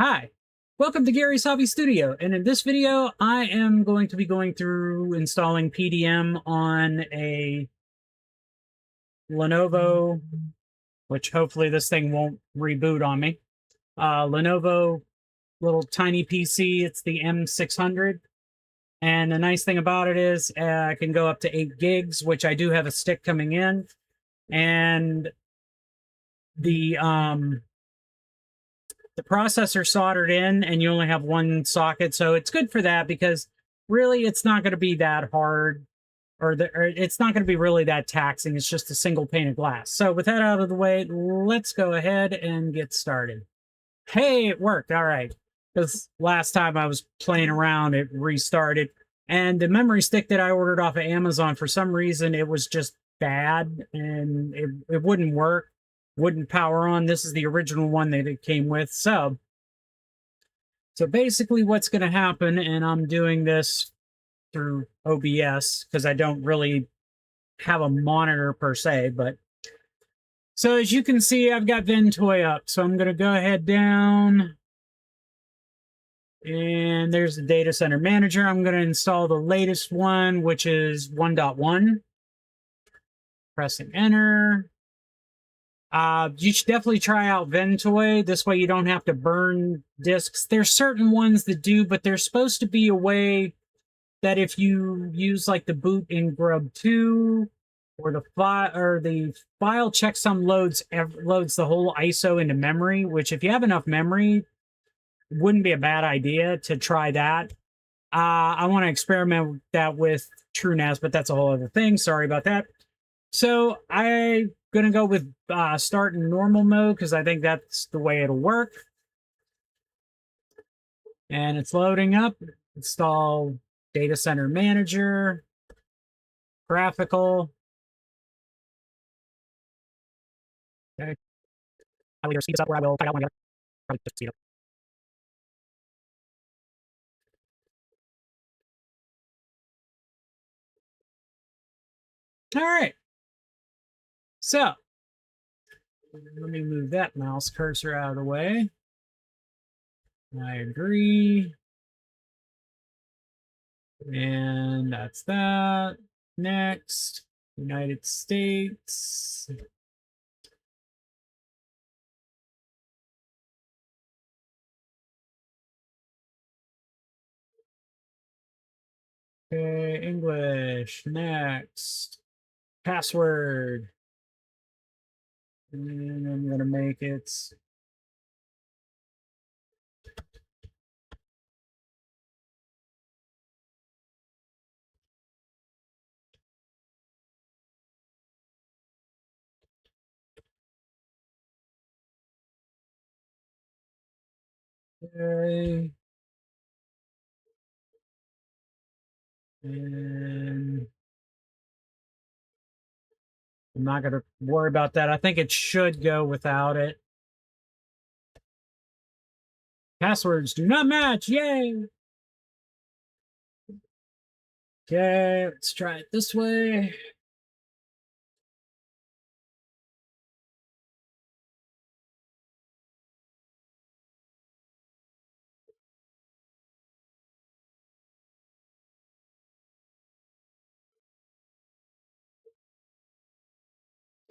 Hi, welcome to Gary's Hobby Studio, and in this video I am going to be going through installing PDM on a Lenovo, which hopefully this thing won't reboot on me. Lenovo little tiny PC, it's the M600, and the nice thing about it is I can go up to 8 gigs, which I do have a stick coming in, and the processor soldered in and you only have one socket. So it's good for that because really it's not going to be that hard or it's not going to be really that taxing. It's just a single pane of glass. So with that out of the way, let's go ahead and get started. Hey, it worked. All right. Because last time I was playing around, it restarted. And the memory stick that I ordered off of Amazon, for some reason, it was just bad and it wouldn't work, wouldn't power on. This is the original one that it came with. So basically what's going to happen, and I'm doing this through OBS because I don't really have a monitor per se, but so as you can see, I've got Ventoy up. So I'm going to go ahead down. And there's the data center manager. I'm going to install the latest one, which is 1.1. Pressing enter. You should definitely try out Ventoy. This way you don't have to burn disks. There's certain ones that do, but there's supposed to be a way that if you use like the boot in Grub 2 or the file checksum loads the whole ISO into memory, which if you have enough memory, wouldn't be a bad idea to try that. I want to experiment with that with TrueNAS, but that's a whole other thing. Sorry about that. So I'm going to go with start in normal mode because I think that's the way it'll work. And it's loading up. Install Data Center Manager, Graphical. Okay. I'll either speed this up or I will find out one of the other. Probably just speed up. All right. So let me move that mouse cursor out of the way. I agree. And that's that. Next, United States. Okay, English. Next, password. And I'm going to make it okay. And I'm not going to worry about that. I think it should go without it. Passwords do not match. Yay. Okay, let's try it this way.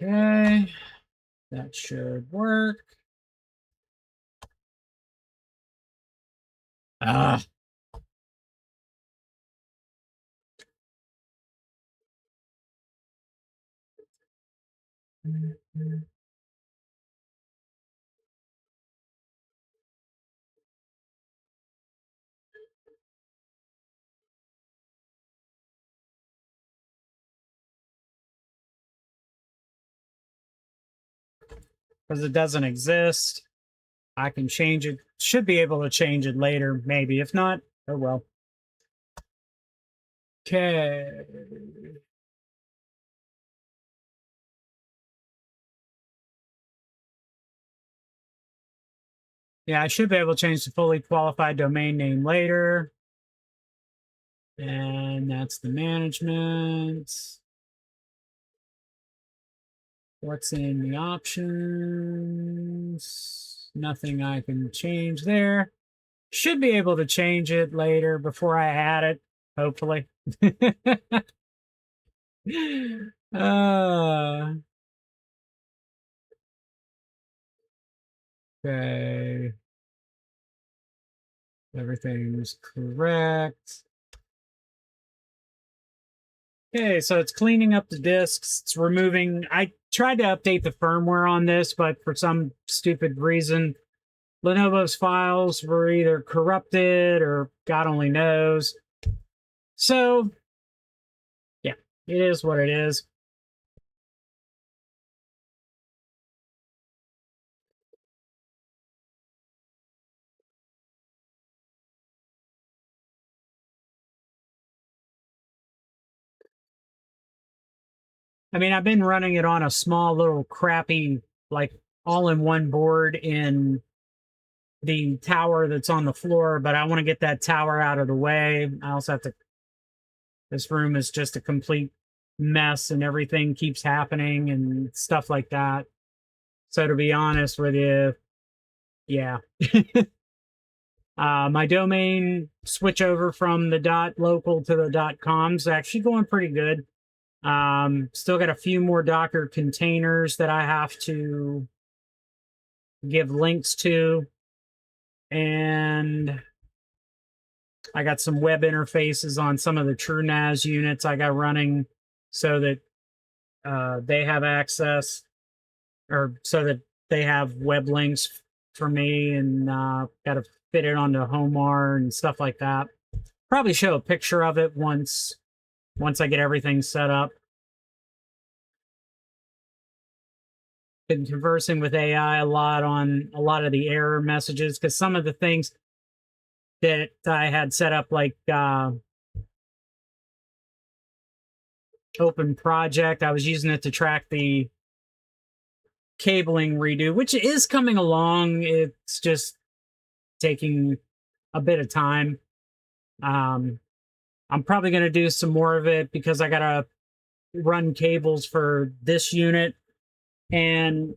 Okay, that should work. Ah. Because it doesn't exist. I can change it. Should be able to change it later, maybe. If not, oh well. Okay. Yeah, I should be able to change the fully qualified domain name later. And that's the management. What's in the options? Nothing I can change there. Should be able to change it later before I add it, hopefully. uh, okay. Everything's correct. Okay, so it's cleaning up the disks. It's removing. I tried to update the firmware on this, but for some stupid reason, Lenovo's files were either corrupted or God only knows. So, yeah, it is what it is. I mean, I've been running it on a small little crappy, like all-in-one board in the tower that's on the floor, but I want to get that tower out of the way. I also have to, this room is just a complete mess and everything keeps happening and stuff like that. So to be honest with you, yeah. My domain switch over from the .local to the .com is actually going pretty good. Still got a few more Docker containers that I have to give links to. And I got some web interfaces on some of the TrueNAS units I got running so that they have access, or so that they have web links for me, and got to fit it onto Homar and stuff like that. Probably show a picture of it once I get everything set up. Been conversing with AI a lot on a lot of the error messages, because some of the things that I had set up, like open project, I was using it to track the cabling redo, which is coming along. It's just taking a bit of time. I'm probably going to do some more of it because I got to run cables for this unit, and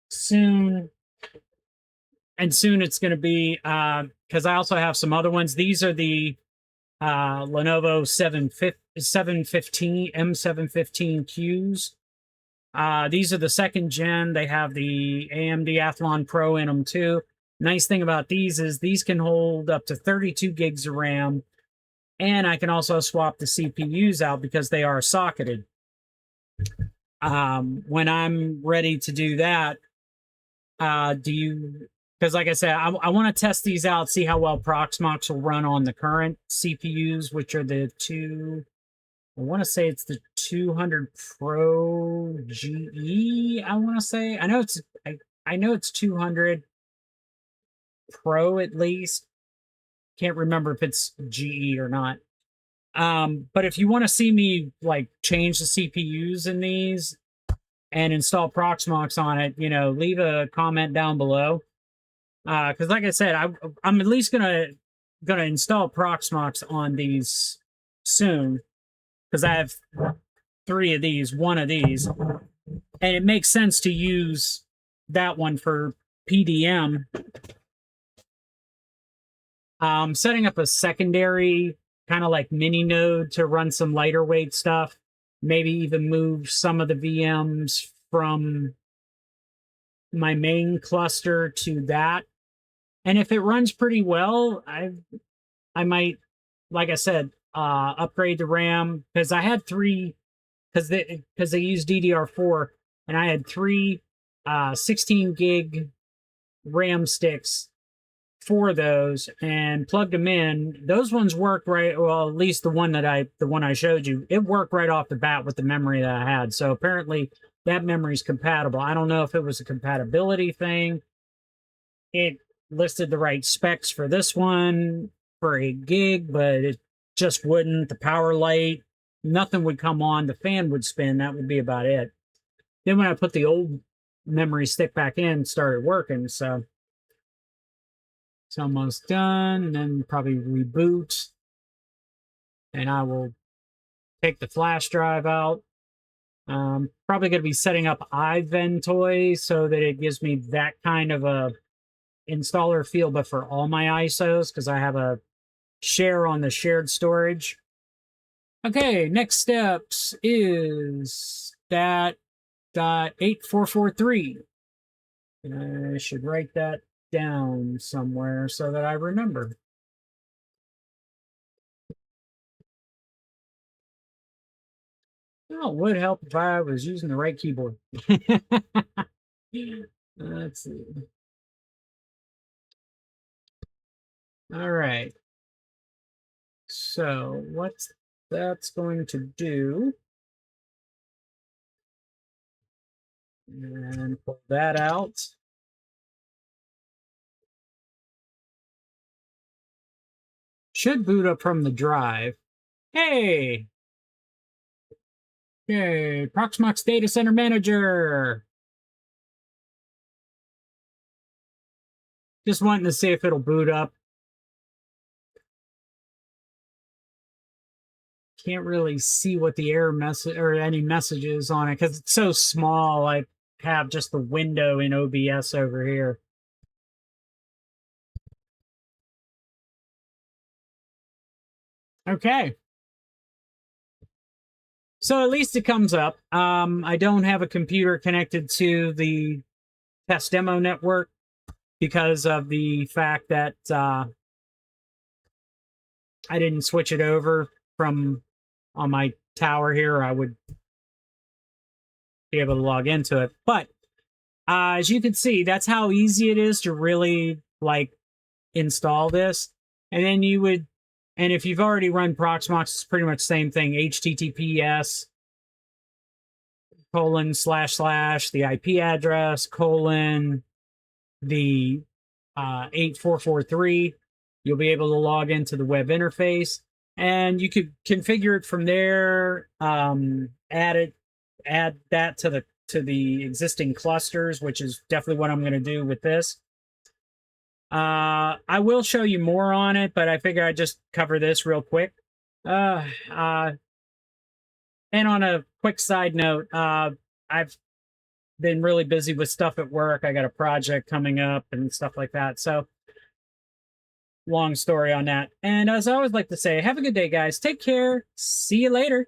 soon it's going to be because I also have some other ones. These are the Lenovo 715 M715Qs. These are the second gen. They have the AMD Athlon Pro in them too. Nice thing about these is these can hold up to 32 gigs of RAM, and I can also swap the CPUs out because they are socketed. When I'm ready to do that, because like I said, I want to test these out, see how well Proxmox will run on the current CPUs, which are the I want to say it's the 200 Pro GE. I want to say, I know it's 200 Pro at least. Can't remember if it's GE or not. But if you want to see me like change the CPUs in these and install Proxmox on it, leave a comment down below. Because like I said, I'm at least gonna install Proxmox on these soon, because I have 3 of these, 1 of these, and it makes sense to use that one for PDM. Setting up a secondary kind of like mini node to run some lighter weight stuff, maybe even move some of the VMs from my main cluster to that. And if it runs pretty well, I might, like I said, upgrade the RAM, because I had 3, because they use DDR4, and I had 3 16 gig RAM sticks for those and plugged them in. Those ones worked right. Well, at least the one I showed you, it worked right off the bat with the memory that I had. So apparently that memory is compatible. I don't know if it was a compatibility thing. It listed the right specs for this one for 8 gig, but it just wouldn't. The power light, nothing would come on. The fan would spin. That would be about it. Then when I put the old memory stick back in, it started working. So it's almost done. And then probably reboot. And I will take the flash drive out. Probably going to be setting up iVentoy so that it gives me that kind of a installer feel, but for all my ISOs, because I have a share on the shared storage. Okay, next steps is that .8443. I should write that down somewhere so that I remember. Oh, it would help if I was using the right keyboard. Let's see. All right. So what that's going to do, and pull that out. Should boot up from the drive. Hey! Hey, Proxmox Data Center Manager! Just wanting to see if it'll boot up. Can't really see what the error message or any messages on it because it's so small. I have just the window in OBS over here. Okay. So at least it comes up. I don't have a computer connected to the test demo network because of the fact that I didn't switch it over from on my tower here. I would be able to log into it. But as you can see, that's how easy it is to really like install this. And then you would, and if you've already run Proxmox, it's pretty much the same thing. HTTPS :/ the IP address the 8443. You'll be able to log into the web interface, and you could configure it from there. Add that to the existing clusters, which is definitely what I'm going to do with this. I will show you more on it, but I figure I'd just cover this real quick. And on a quick side note, I've been really busy with stuff at work. I got a project coming up and stuff like that. So, long story on that. And as I always like to say, have a good day, guys. Take care. See you later.